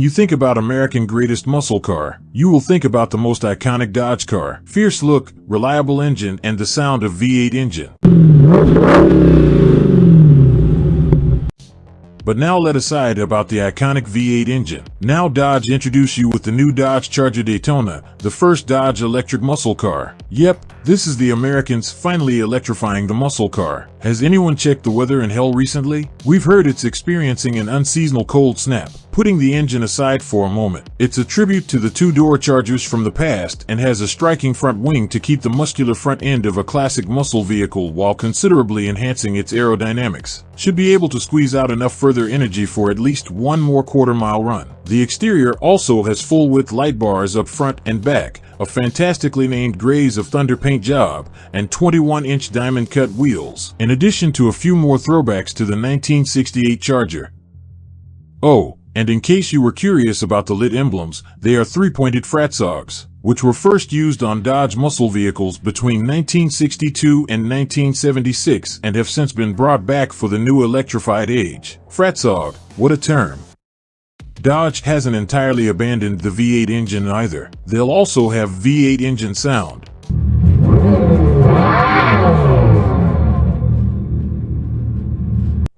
you think about American greatest muscle car, you will think about the most iconic Dodge car. Fierce look, reliable engine, and the sound of V8 engine. But now let aside about the iconic V8 engine. Now Dodge introduce you with the new Dodge Charger Daytona, the first Dodge electric muscle car. Yep, this is the Americans finally electrifying the muscle car. Has anyone checked the weather in hell recently? We've heard it's experiencing an unseasonal cold snap. Putting the engine aside for a moment, it's a tribute to the two-door Chargers from the past and has a striking front wing to keep the muscular front end of a classic muscle vehicle while considerably enhancing its aerodynamics. Should be able to squeeze out enough further energy for at least one more quarter-mile run. The exterior also has full-width light bars up front and back, a fantastically named Grays of Thunder paint job, and 21-inch diamond-cut wheels, in addition to a few more throwbacks to the 1968 Charger. Oh, and in case you were curious about the lit emblems, they are three-pointed fratzogs, which were first used on Dodge muscle vehicles between 1962 and 1976 and have since been brought back for the new electrified age. Fratzog, what a term. Dodge hasn't entirely abandoned the V8 engine either. They'll also have V8 engine sound.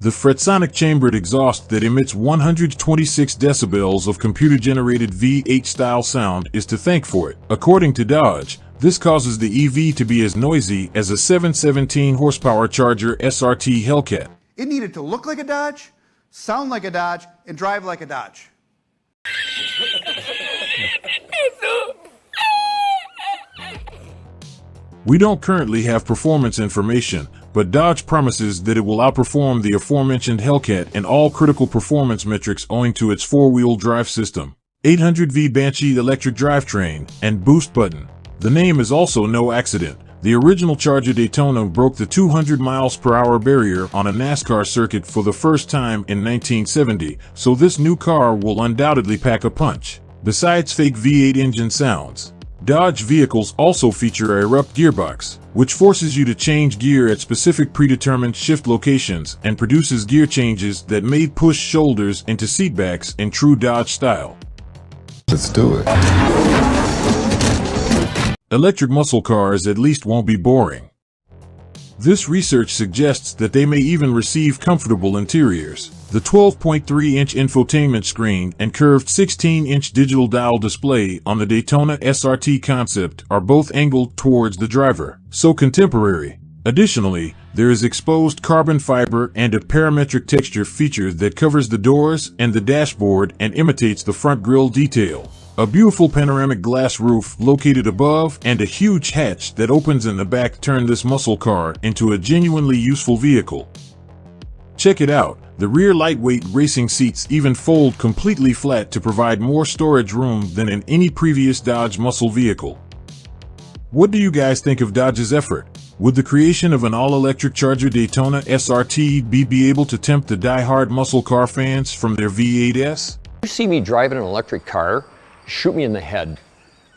The Fretsonic chambered exhaust that emits 126 decibels of computer-generated V8-style sound is to thank for it. According to Dodge, this causes the EV to be as noisy as a 717 horsepower Charger SRT Hellcat. It needed to look like a Dodge, sound like a Dodge, and drive like a Dodge. We don't currently have performance information, but Dodge promises that it will outperform the aforementioned Hellcat in all critical performance metrics owing to its four-wheel drive system, 800V Banshee electric drivetrain, and boost button. The name is also no accident. The original Charger Daytona broke the 200 miles per hour barrier on a NASCAR circuit for the first time in 1970, so this new car will undoubtedly pack a punch. Besides fake V8 engine sounds, Dodge vehicles also feature a Erupt gearbox, which forces you to change gear at specific predetermined shift locations and produces gear changes that may push shoulders into seatbacks in true Dodge style. Let's do it. Electric muscle cars at least won't be boring. This research suggests that they may even receive comfortable interiors. The 12.3-inch infotainment screen and curved 16-inch digital dial display on the Daytona SRT concept are both angled towards the driver, so contemporary. Additionally, there is exposed carbon fiber and a parametric texture feature that covers the doors and the dashboard and imitates the front grille detail. A beautiful panoramic glass roof located above and a huge hatch that opens in the back turn this muscle car into a genuinely useful vehicle. Check it out. The rear lightweight racing seats even fold completely flat to provide more storage room than in any previous Dodge muscle vehicle. What do you guys think of Dodge's effort? Would the creation of an all-electric Charger Daytona SRT be able to tempt the die-hard muscle car fans from their V8s? You see me driving an electric car, shoot me in the head.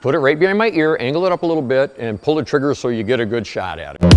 Put it right behind my ear, angle it up a little bit, and pull the trigger so you get a good shot at it.